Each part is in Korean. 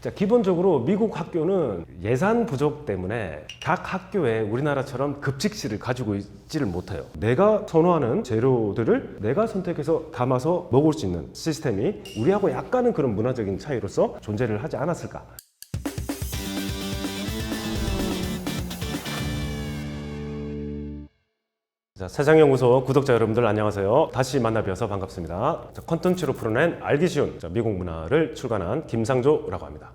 자, 기본적으로 미국 학교는 예산 부족 때문에 각 학교에 우리나라처럼 급식실을 가지고 있지를 못해요. 내가 선호하는 재료들을 내가 선택해서 담아서 먹을 수 있는 시스템이 우리하고 약간은 그런 문화적인 차이로서 존재를 하지 않았을까. 자, 세상연구소 구독자 여러분들 안녕하세요. 다시 만나뵈어서 반갑습니다. 자, 컨텐츠로 풀어낸 알기 쉬운 미국 문화를 출간한 김상조라고 합니다.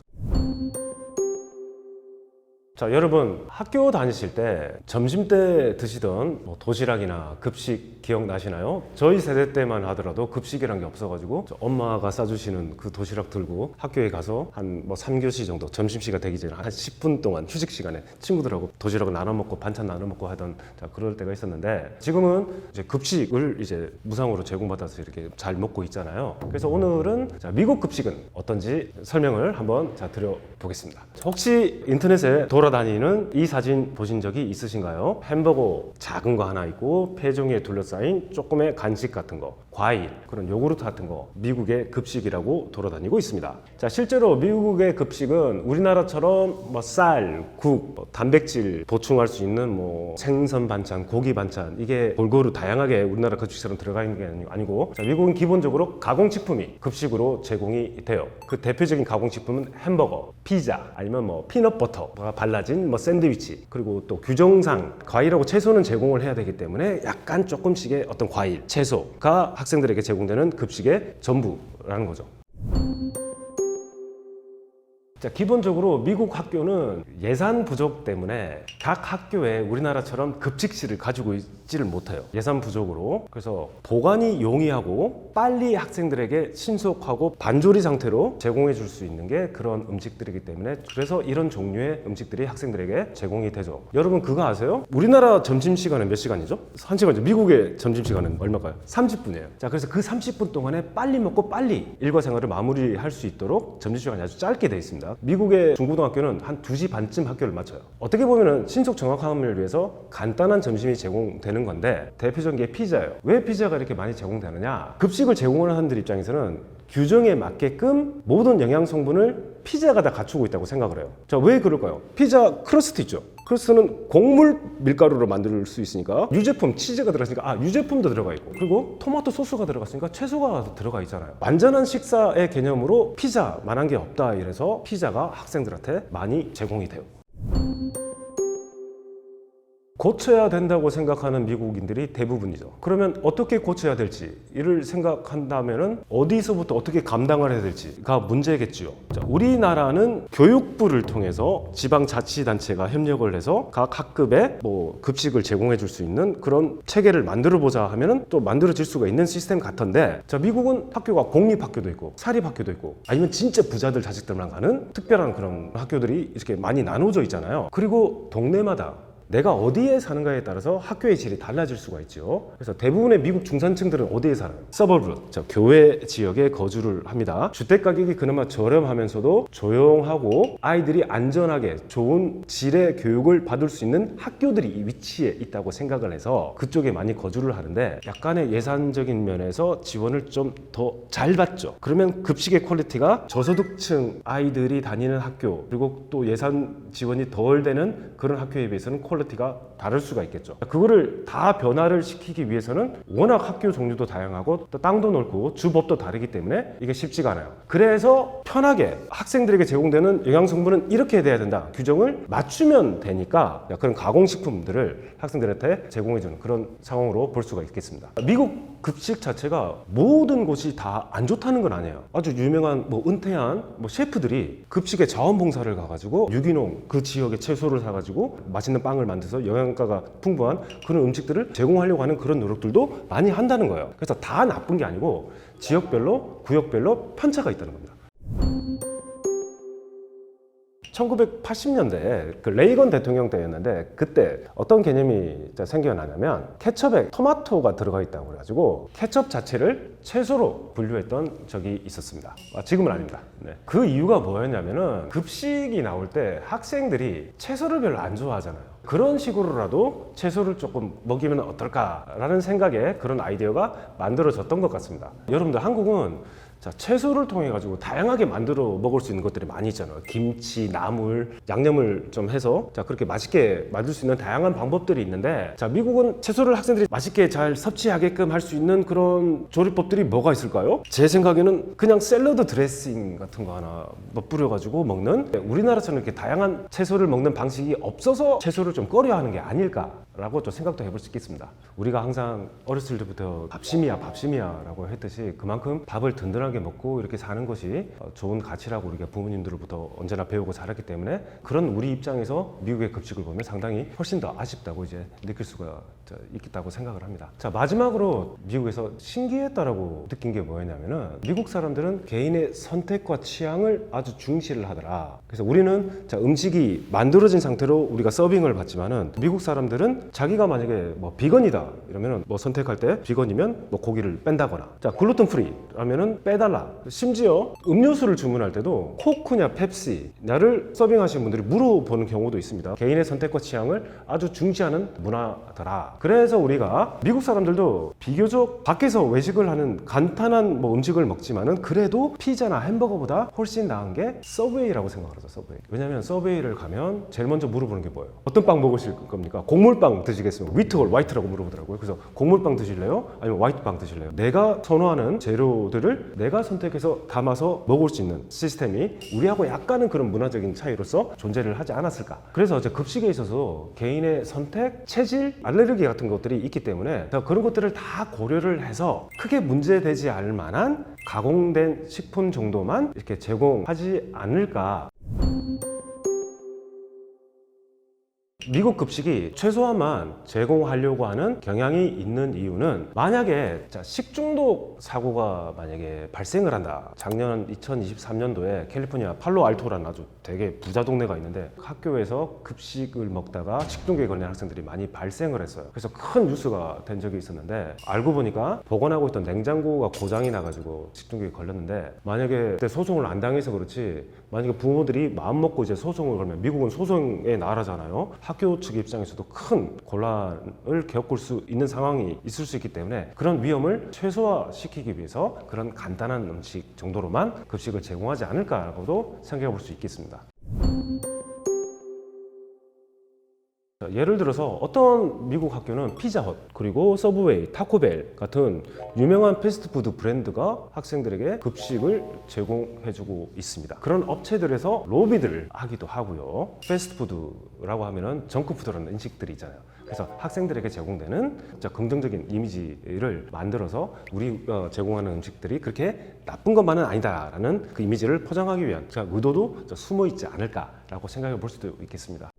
자, 여러분 학교 다니실 때 점심 때 드시던 도시락이나 급식 기억나시나요? 저희 세대 때만 하더라도 급식이란 게 없어가지고 엄마가 싸주시는 그 도시락 들고 학교에 가서 한 3교시 정도 점심시간 되기 전에 한 10분 동안 휴식 시간에 친구들하고 도시락을 나눠 먹고 반찬 나눠 먹고 하던 그럴 때가 있었는데, 지금은 이제 급식을 이제 무상으로 제공받아서 이렇게 잘 먹고 있잖아요. 그래서 오늘은 미국 급식은 어떤지 설명을 한번 드려보겠습니다. 혹시 인터넷에 돌아다니는 이 사진 보신 적이 있으신가요? 햄버거 작은 거 하나 있고 폐종에 둘러싸인 조금의 간식 같은 거, 과일, 그런 요구르트 같은 거, 미국의 급식이라고 돌아다니고 있습니다. 자, 실제로 미국의 급식은 우리나라처럼 쌀, 국, 단백질 보충할 수 있는 생선 반찬, 고기 반찬, 이게 골고루 다양하게 우리나라 급식처럼 들어가 있는 게 아니고, 자, 미국은 기본적으로 가공식품이 급식으로 제공이 돼요. 그 대표적인 가공식품은 햄버거, 피자, 아니면 피넛버터가 발라진 샌드위치, 그리고 또 규정상 과일하고 채소는 제공을 해야 되기 때문에 약간 조금씩의 어떤 과일, 채소가 학생들에게 제공되는 급식의 전부라는 거죠. 자, 기본적으로 미국 학교는 예산 부족 때문에 각 학교에 우리나라처럼 급식실을 가지고 있지를 못해요. 예산 부족으로. 그래서 보관이 용이하고 빨리 학생들에게 신속하고 반조리 상태로 제공해 줄 수 있는 게 그런 음식들이기 때문에, 그래서 이런 종류의 음식들이 학생들에게 제공이 되죠. 여러분 그거 아세요? 우리나라 점심시간은 몇 시간이죠? 1시간이죠. 미국의 점심시간은 얼마일까요? 30분이에요. 자, 그래서 그 30분 동안에 빨리 먹고 빨리 일과 생활을 마무리할 수 있도록 점심시간이 아주 짧게 돼 있습니다. 미국의 중고등학교는 한 2시 반쯤 학교를 마쳐요. 어떻게 보면 신속 정확함을 위해서 간단한 점심이 제공되는 건데, 대표적인 게 피자예요. 왜 피자가 이렇게 많이 제공되느냐? 급식을 제공하는 사람들 입장에서는 규정에 맞게끔 모든 영양 성분을 피자가 다 갖추고 있다고 생각을 해요. 자, 왜 그럴까요? 피자 크러스트 있죠. 크러스트는 곡물 밀가루로 만들 수 있으니까, 유제품 치즈가 들어갔으니까 유제품도 들어가 있고, 그리고 토마토 소스가 들어갔으니까 채소가 들어가 있잖아요. 완전한 식사의 개념으로 피자만한 게 없다, 이래서 피자가 학생들한테 많이 제공이 돼요. 고쳐야 된다고 생각하는 미국인들이 대부분이죠. 그러면 어떻게 고쳐야 될지 이를 생각한다면은 어디서부터 어떻게 감당을 해야 될지가 문제겠지요. 자, 우리나라는 교육부를 통해서 지방자치단체가 협력을 해서 각 학급에 급식을 제공해 줄 수 있는 그런 체계를 만들어 보자 하면은 또 만들어질 수가 있는 시스템 같은데, 자, 미국은 학교가 공립학교도 있고 사립학교도 있고, 아니면 진짜 부자들 자식들만 가는 특별한 그런 학교들이 이렇게 많이 나눠져 있잖아요. 그리고 동네마다 내가 어디에 사는가에 따라서 학교의 질이 달라질 수가 있죠. 그래서 대부분의 미국 중산층들은 어디에 살아요? 서버브, 교외 지역에 거주를 합니다. 주택 가격이 그나마 저렴하면서도 조용하고 아이들이 안전하게 좋은 질의 교육을 받을 수 있는 학교들이 이 위치에 있다고 생각을 해서 그쪽에 많이 거주를 하는데, 약간의 예산적인 면에서 지원을 좀 더 잘 받죠. 그러면 급식의 퀄리티가 저소득층 아이들이 다니는 학교, 그리고 또 예산 지원이 덜 되는 그런 학교에 비해서는 퀄리티가 다를 수가 있겠죠. 그거를 다 변화를 시키기 위해서는 워낙 학교 종류도 다양하고 또 땅도 넓고 주법도 다르기 때문에 이게 쉽지가 않아요. 그래서 편하게 학생들에게 제공되는 영양성분은 이렇게 돼야 된다, 규정을 맞추면 되니까 그런 가공식품들을 학생들한테 제공해주는 그런 상황으로 볼 수가 있겠습니다. 미국 급식 자체가 모든 곳이 다 안 좋다는 건 아니에요. 아주 유명한 은퇴한 셰프들이 급식에 자원봉사를 가가지고 유기농 그 지역의 채소를 사가지고 맛있는 빵을 만들어서 영양가가 풍부한 그런 음식들을 제공하려고 하는 그런 노력들도 많이 한다는 거예요. 그래서 다 나쁜 게 아니고 지역별로, 구역별로 편차가 있다는 겁니다. 1980년대에 레이건 대통령 때였는데, 그때 어떤 개념이 생겨나냐면 케첩에 토마토가 들어가 있다고 그래가지고 케첩 자체를 채소로 분류했던 적이 있었습니다. 지금은 아닙니다. 네. 그 이유가 뭐였냐면은 급식이 나올 때 학생들이 채소를 별로 안 좋아하잖아요. 그런 식으로라도 채소를 조금 먹이면 어떨까라는 생각에 그런 아이디어가 만들어졌던 것 같습니다. 여러분들, 한국은 자, 채소를 통해 가지고 다양하게 만들어 먹을 수 있는 것들이 많이 있잖아요. 김치, 나물, 양념을 좀 해서 자, 그렇게 맛있게 만들 수 있는 다양한 방법들이 있는데, 자, 미국은 채소를 학생들이 맛있게 잘 섭취하게끔 할 수 있는 그런 조리법들이 뭐가 있을까요? 제 생각에는 그냥 샐러드 드레싱 같은 거 하나 뭐 뿌려가지고 먹는, 우리나라처럼 이렇게 다양한 채소를 먹는 방식이 없어서 채소를 좀 꺼려하는 게 아닐까라고 좀 생각도 해볼 수 있겠습니다. 우리가 항상 어렸을 때부터 밥심이야 밥심이야 라고 했듯이 그만큼 밥을 든든하게 먹고 이렇게 사는 것이 좋은 가치라고 우리가 부모님들로부터 언제나 배우고 자랐기 때문에, 그런 우리 입장에서 미국의 급식을 보면 상당히 훨씬 더 아쉽다고 이제 느낄 수가 있겠다고 생각을 합니다. 자, 마지막으로 미국에서 신기했다라고 느낀 게 뭐였냐면은, 미국 사람들은 개인의 선택과 취향을 아주 중시를 하더라. 그래서 우리는 자, 음식이 만들어진 상태로 우리가 서빙을 받지만은, 미국 사람들은 자기가 만약에 뭐 비건이다 이러면은 뭐 선택할 때 비건이면 뭐 고기를 뺀다거나, 자, 글루텐 프리 라면은 빼달라. 심지어 음료수를 주문할 때도 코크냐 펩시냐를 서빙하시는 분들이 물어보는 경우도 있습니다. 개인의 선택과 취향을 아주 중시하는 문화더라. 그래서 우리가 미국 사람들도 비교적 밖에서 외식을 하는 간단한 뭐 음식을 먹지만은, 그래도 피자나 햄버거보다 훨씬 나은 게 서브웨이라고 생각을 하죠. 서브웨이. 왜냐면 서브웨이를 가면 제일 먼저 물어보는 게 뭐예요? 어떤 빵 먹으실 겁니까? 곡물빵 드시겠습니까? 위트월 화이트라고 물어보더라고요. 그래서 곡물빵 드실래요? 아니면 화이트빵 드실래요? 내가 선호하는 재료들을 내가 선택해서 담아서 먹을 수 있는 시스템이 우리하고 약간은 그런 문화적인 차이로서 존재를 하지 않았을까. 그래서 이제 급식에 있어서 개인의 선택, 체질, 알레르기 같은 것들이 있기 때문에 그런 것들을 다 고려를 해서 크게 문제되지 않을 만한 가공된 식품 정도만 이렇게 제공하지 않을까. 미국 급식이 최소한만 제공하려고 하는 경향이 있는 이유는, 만약에 식중독 사고가 만약에 발생을 한다. 작년 2023년도에 캘리포니아 팔로알토라는 아주 되게 부자 동네가 있는데, 학교에서 급식을 먹다가 식중독에 걸린 학생들이 많이 발생을 했어요. 그래서 큰 뉴스가 된 적이 있었는데, 알고 보니까 보관하고 있던 냉장고가 고장이 나가지고 식중독에 걸렸는데, 만약에 그때 소송을 안 당해서 그렇지, 만약에 부모들이 마음 먹고 이제 소송을 걸면, 미국은 소송의 나라잖아요. 학교 측 입장에서도 큰 곤란을 겪을 수 있는 상황이 있을 수 있기 때문에, 그런 위험을 최소화시키기 위해서 그런 간단한 음식 정도로만 급식을 제공하지 않을까라고도 생각해 볼 수 있겠습니다. 예를 들어서 어떤 미국 학교는 피자헛, 그리고 서브웨이, 타코벨 같은 유명한 패스트푸드 브랜드가 학생들에게 급식을 제공해주고 있습니다. 그런 업체들에서 로비를 하기도 하고요. 패스트푸드라고 하면은 정크푸드라는 음식들이 있잖아요. 그래서 학생들에게 제공되는 긍정적인 이미지를 만들어서 우리가 제공하는 음식들이 그렇게 나쁜 것만은 아니다라는 그 이미지를 포장하기 위한 의도도 숨어 있지 않을까라고 생각해 볼 수도 있겠습니다.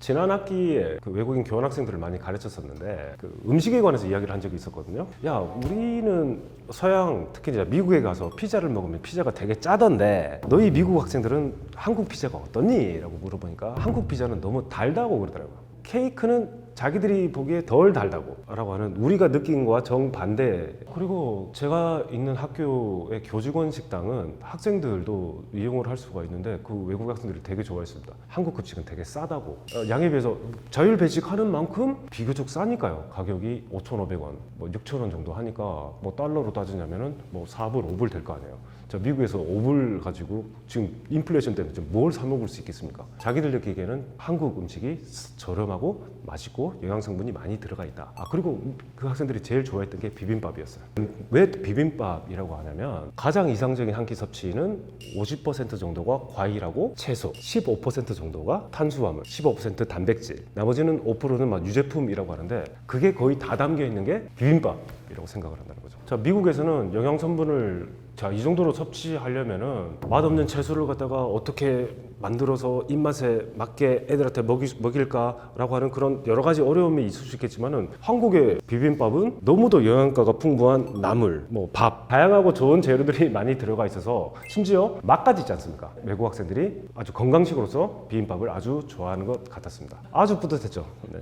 지난 학기에 외국인 교환학생들을 많이 가르쳤었는데, 음식에 관해서 이야기를 한 적이 있었거든요. 야, 우리는 서양, 특히 이제 미국에 가서 피자를 먹으면 피자가 되게 짜던데, 너희 미국 학생들은 한국 피자가 어떻니? 라고 물어보니까 한국 피자는 너무 달다고 그러더라고요. 케이크는 자기들이 보기에 덜 달다고 라고 하는, 우리가 느낀 거와 정반대. 그리고 제가 있는 학교의 교직원 식당은 학생들도 이용을 할 수가 있는데, 그 외국 학생들이 되게 좋아했습니다. 한국 급식은 되게 싸다고, 양에 비해서 자율 배식하는 만큼 비교적 싸니까요. 가격이 5,500원, 뭐 6,000원 정도 하니까, 뭐 달러로 따지냐면은 뭐 4불, 5불 될 거 아니에요. 미국에서 5불 가지고 지금 인플레이션 때문에 뭘 사 먹을 수 있겠습니까? 자기들 느끼기에는 한국 음식이 저렴하고 맛있고 영양성분이 많이 들어가 있다. 그리고 그 학생들이 제일 좋아했던 게 비빔밥이었어요. 왜 비빔밥이라고 하냐면, 가장 이상적인 한 끼 섭취는 50% 정도가 과일하고 채소, 15% 정도가 탄수화물, 15% 단백질, 나머지는 5%는 막 유제품이라고 하는데, 그게 거의 다 담겨 있는 게 비빔밥이라고 생각을 한다는 거죠. 자, 미국에서는 영양성분을 이 정도로 섭취하려면은 맛없는 채소를 갖다가 어떻게 만들어서 입맛에 맞게 애들한테 먹일까라고 하는 그런 여러 가지 어려움이 있을 수 있겠지만은, 한국의 비빔밥은 너무도 영양가가 풍부한 나물, 뭐 밥, 다양하고 좋은 재료들이 많이 들어가 있어서 심지어 맛까지 있지 않습니까? 외국 학생들이 아주 건강식으로서 비빔밥을 아주 좋아하는 것 같았습니다. 아주 뿌듯했죠. 네.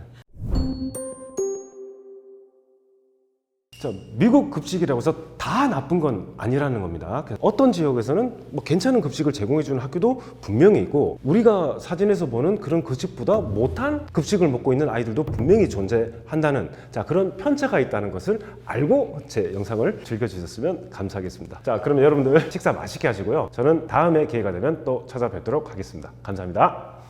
자, 미국 급식이라고 해서 다 나쁜 건 아니라는 겁니다. 어떤 지역에서는 뭐 괜찮은 급식을 제공해주는 학교도 분명히 있고 우리가 사진에서 보는 그런 급식보다 못한 급식을 먹고 있는 아이들도 분명히 존재한다는 자, 그런 편차가 있다는 것을 알고 제 영상을 즐겨주셨으면 감사하겠습니다. 자, 그러면 여러분들 식사 맛있게 하시고요. 저는 다음에 기회가 되면 또 찾아뵙도록 하겠습니다. 감사합니다.